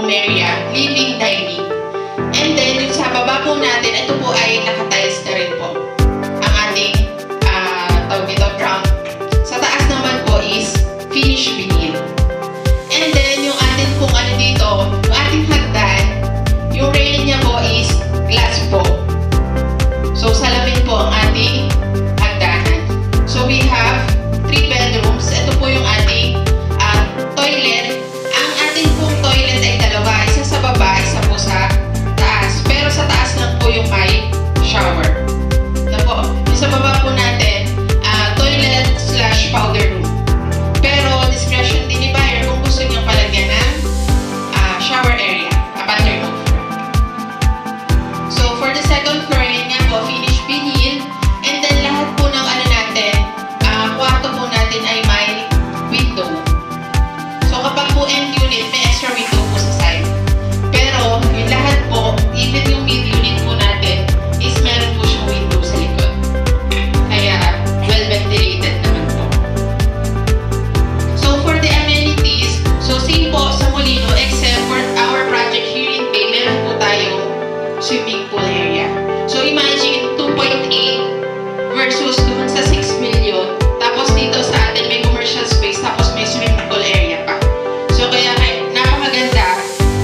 area, living, dining. And then, yung sa baba po natin, ito po ay nakatiles na rin po. Ang ating, tawag dito, ground. Sa taas naman po is finished vinyl. And then, yung ating pong ano dito, yung ating hagdan, yung rail niya po is glass po. So, salamin po ang ating hagdanan. So, we have 3 bedrooms. Ito po yung ating toilet. Ang ating pong toilet ay dalawa. Isa sa baba, isa po sa taas. Pero sa taas lang po yung may shower. Na po. Yung sa baba po natin, toilet / powder room. Pero discretion din ni buyer kung gusto niyang palagyan ng shower area upon turnover. So for the second floor, yun nga po, finished vinyl. And then lahat po ng ano natin, kwarto po natin ay may window. So kapag po end unit, may extra window po sa side. Pero yung lahat po, even yung mid unit po natin, is meron po siyang window sa likod. Kaya well ventilated naman po. So for the amenities, so same po sa Molino, except for our project here in Bay, meron po tayong swimming pool area. So imagine 2.8 versus dun sa 6 million. Tapos dito sa atin may commercial space, tapos may swimming pool area pa. So kaya napakaganda.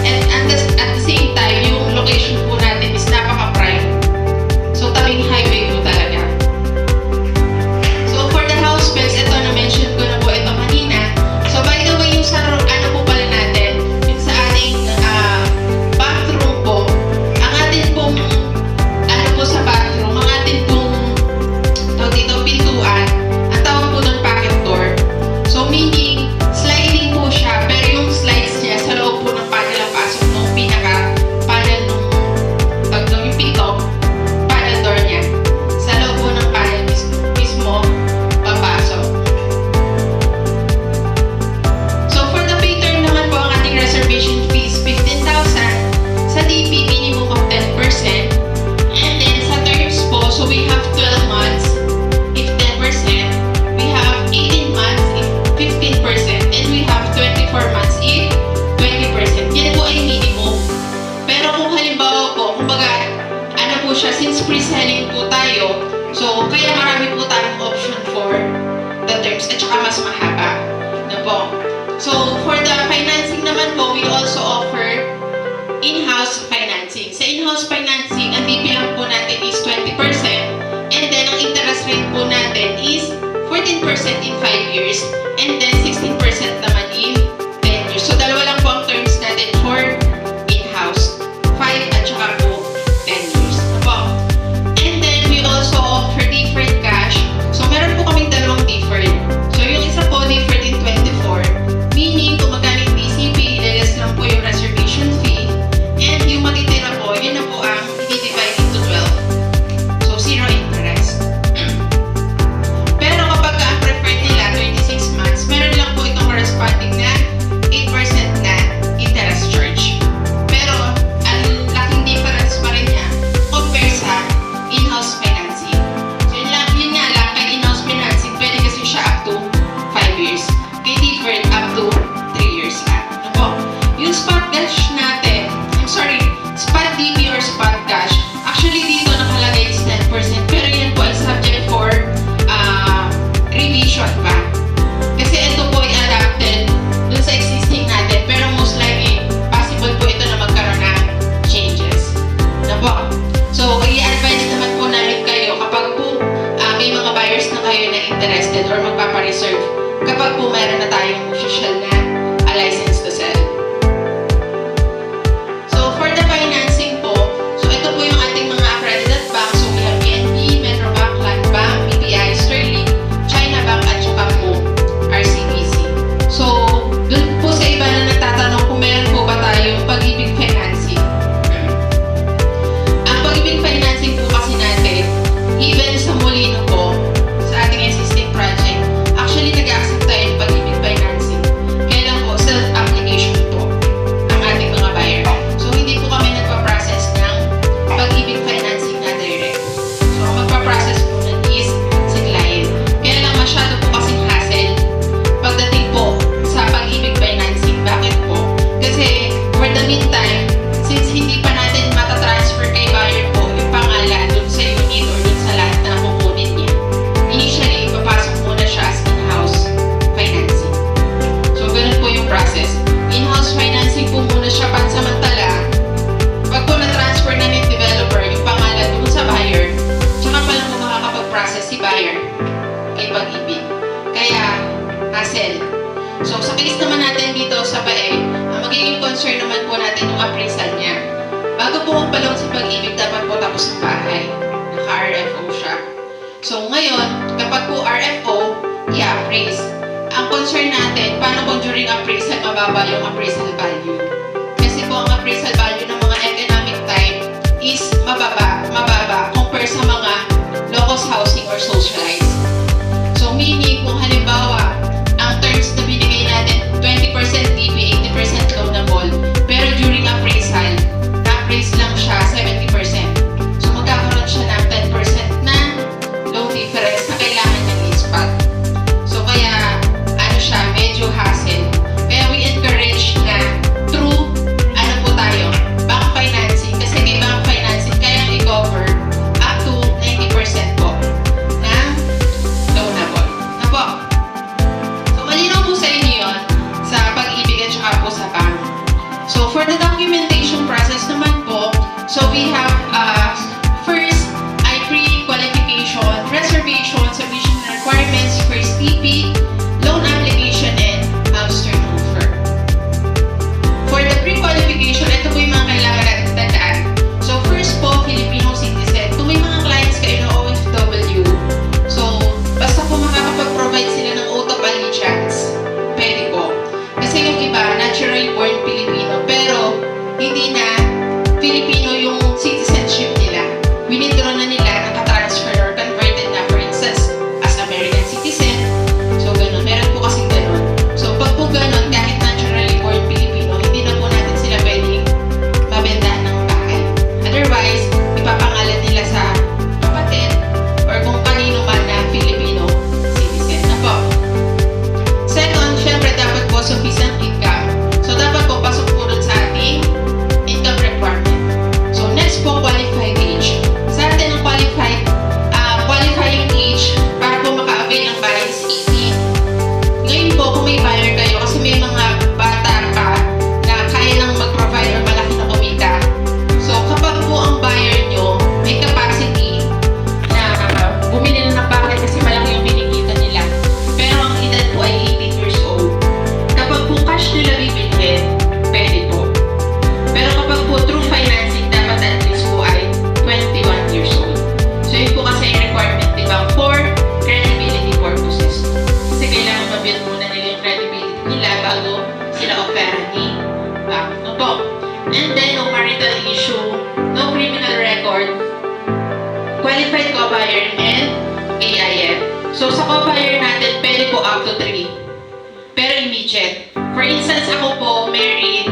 And at the same time, yung location po natin is napaka-prime. So tabing highway po talaga. So for the house specs, ito na-mention ko na po ito kanina. So by the way, yung sa ano po pala natin, yung sa ating bathroom po, ang atin pong ano po sa bathroom, ang atin pong dito pintuan, ang tawag po ng pocket door. So meaning, sliding po siya, pero yung slides niya sa loob po ng panel ang pasok nung pinaka-panel nung yung pinto, panel door niya. Sa loob po ng panel mismo, papasok. So for the pay term naman po, ang ating reservation fees, 15,000. Sa DP, minimum of 10%. And then sa terms po, so we have 12 months if 10%, we have 18 months if 15%, and we have 24 months if 20%. Yan po ay minimum. Pero kung halimbawa po, kumbaga, ano po siya, since pre-selling po tayo, so kaya marami po tayong option for the terms at saka mas mahaba. Na po. So for the financing naman po, we also offer in-house financing. Sa in-house financing, ang DP lang po natin is 20%, and then ang interest rate po natin is 14% in 5 years, and then 16% naman in 10 years. So dalawa lang po ang terms natin for in-house, 5 at saka po 10 years. Po. And then we also offer deferred cash. So meron po kaming dalawang deferred. So yung isa po deferred in 24, meaning kung magkano yung DCP, ilaless lang po yung reservation fee, and yung matitira po, yun na po ang i-divide into 12. So zero interest. Pero kapag ang preferred nila 26 months, meron lang po itong corresponding na 8% na interest charge. Pero ang laking difference pa rin niya compare sa in-house financing. So yun nga lang, kay in-house financing, pwede kasi siya up to 5 years. Kay deferred up to 3 years na. Ano po? Yung spot cash natin, spot DP or spot cash, actually dito nakalagay is 10%, pero yan po ay subject for revision pa. Kasi ito po ay adapted dun sa existing natin, pero most likely, possible po ito na magkaroon ng changes. Na po. So, i-advise naman po namin kayo kapag po may mga buyers na kayo na interested or magpapareserve, kapag po meron na tayong official na license to sell. So, for the financing po, so ito po yung ating mga accredited banks. So, we have PNB, Metrobank, Landbank, BPI, Sterling, China Bank, at saka po RCBC. So, dun po sa iba na nagtatanong kung meron po ba tayong Pag-ibig financing. Ang Pag-ibig financing po kasi natin, even sa Molino po, sa ating existing project, actually nag-accept tayo ng Pag-ibig financing. hassle. So, sa case naman natin dito sa PAE, ang magiging concern naman po natin yung appraisal niya. Bago po magpalong sa pag-ibig, dapat po tapos ng bahay. Naka-RFO siya. So, ngayon, kapag po RFO, i-appraise. Ang concern natin, paano kung during appraisal mababa yung appraisal value? Kasi po ang appraisal value ng mga economic type is mababa compare sa mga low-cost housing or socialized. So, meaning kung halimbawa, ang terms na binigay natin, 20% DP, 80% loan na mall, pero during appraisal, na-appraise lang siya 70%. So, magkakaroon siya ng 10% na loan difference na kailangan niyang ispat. So, kaya, ano siya, medyo hassle. Kaya we encourage na through, ano po tayo, bank financing. Kasi kay bank financing, kayang i-cover up to 90% po ng loanable. Na po. So, malinaw po sa inyo yun sa pag-ibig at saka po sa bank. So, for the documentation process naman po, so we have first, pre-qualification, reservation, submission requirements, first TP, loan application, and house turnover. For the pre-qualification, ito po yung mga kailangan natin tandaan. So, first po, Filipino citizen. Kung may mga clients kayo na OFW, so, basta po makakapag-provide sila ng oath of allegiance, pwede po. Kasi yung iba, natural born Filipino, pero hindi na Filipino yung citizenship nila. Winidraw na nila, nakatransfer or converted na, for instance, as American citizen. So, ganun. Meron po kasing ganun. So, pag po ganun, kahit naturally born Filipino, hindi na po natin sila pwedeng mabentahan ng bahay. Otherwise, ipapangalan nila sa kapatid or kung kanino man na Filipino citizen. Na po. Second, syempre, dapat po sufficient income. So, dapat po pasok po dun sa ating income requirement. So, next po, qualified age. Sa atin, ang qualifying age para po maka-avail ng bahay is 18. Ngayon po, kung may buyer kayo, kasi may mga bata pa na kaya nang mag-provide or malaki na kumita. So, kapag po ang buyer nyo may capacity na bumili na ng bahay kasi malaki yung binikita nila, pero ang edad po ay 18 years old. Kapag po cash nila bibilhin, pwede po. Pero kapag po through financing, dapat at least po ay 21 years old. So, yun po kasi yung requirement, di ba, for credibility purposes. Kasi kailangan ma-build muna nila yung credibility nila bago sila offer ni bank. No po. And then, no marital issue, no criminal record, qualified co-buyer, and AIF. So, sa co-buyer natin, pwede po up to 3. Pero immediate. For instance, ako po, married,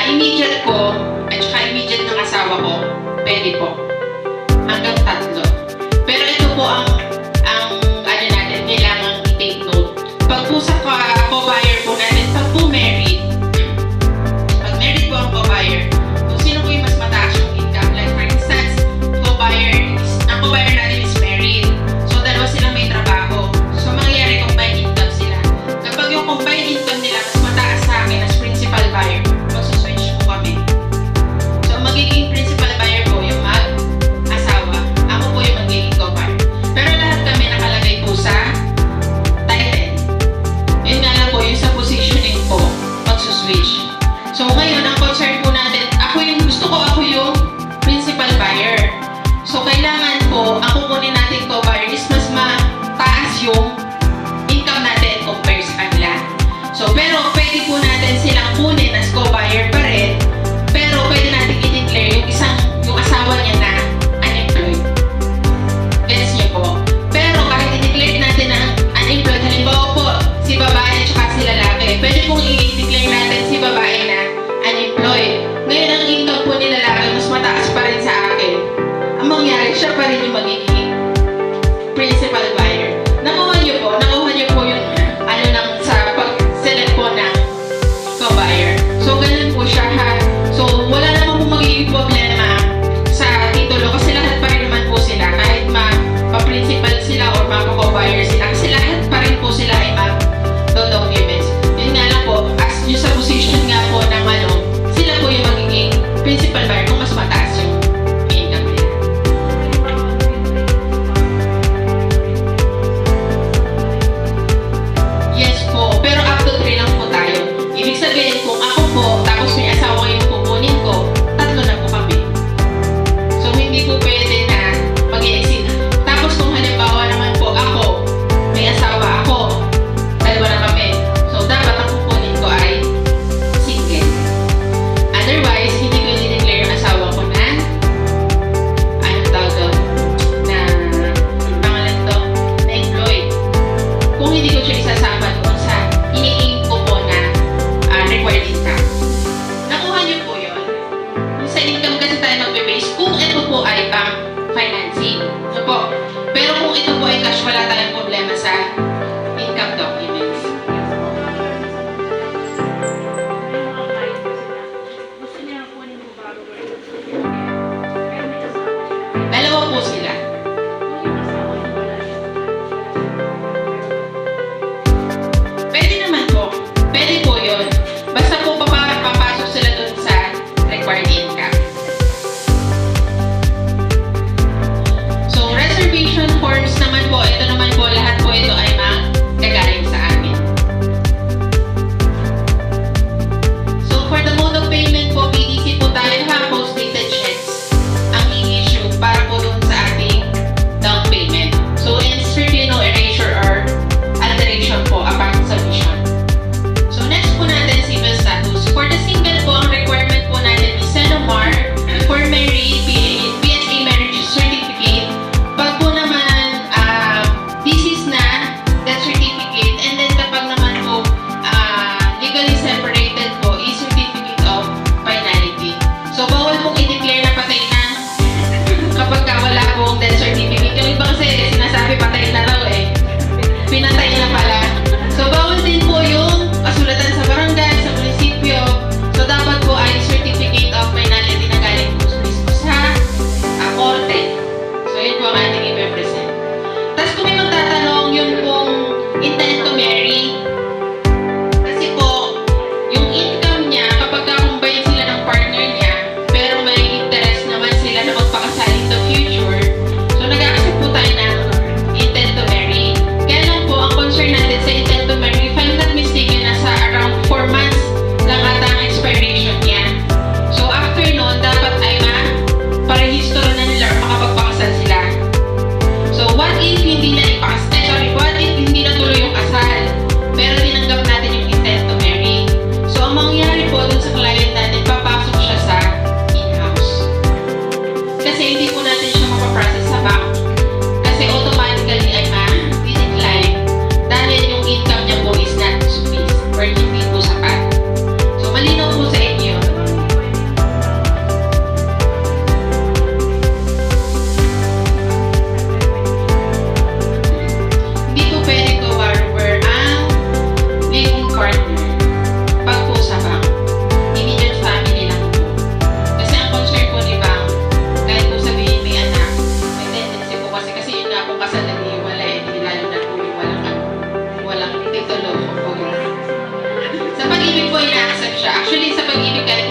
immediate ko, at saka immediate ng asawa ko, pwede po. Hanggang 3. Pero ito po ang ano natin, kailangan i-take note. Pag po sa co-buyer po natin, pag po married po ang co-buyer, kung sino po yung mas mataas yung income. Like for instance, ang co-buyer natin is married. So, dalawa silang may trabaho. So, mangyayari combined income sila. Kapag yung combined income nila mas mataas sa akin as principal buyer, magsuswitch po kami. So, magiging principal buyer po yung mag-asawa. pinatay na pala. So, bawal din po yung kasulatan sa barangay, sa munisipyo. So, dapat po ay certificate of finality na galing po mismo sa korte. So, yun po ang ating i-represent. Tapos kung may magtatanong, yung pong intent to marry, kasi po, yung income niya, kapag combine sila ng partner niya, pero may interest naman sila na magpakasal in the future, so nag-accept po tayo ng intent to marry. Kaya lang po, ang concern natin sa intent to marry, if I'm not mistaken, nasa around 4 months lang ata ang expiration niya. So after nun, dapat ay parehistro na nila or makapagpakasal sila. So what if hindi na what if hindi natuloy yung kasal, pero tinanggap natin yung intent to marry? So ang mangyayari po dun sa client natin, papasok siya sa in-house. Kasi hindi po natin siya mapaprocess sa bank. Kasi automatically ay ma-decline dahil yung income niya po is not sufficient or hindi po sapat. So malinaw po sa inyo. Hindi po pwede cover ang living partner pag po sa bank. Immediate family lang po. Kasi ang concern po ni bank, kahit po sabihin may anak, may tendency po kasi yun nga po kasal nag-iwalay, lalo na po yung walang titulo po. Sa pag-ibig po ina-accept siya. Actually, sa pag-ibig kahit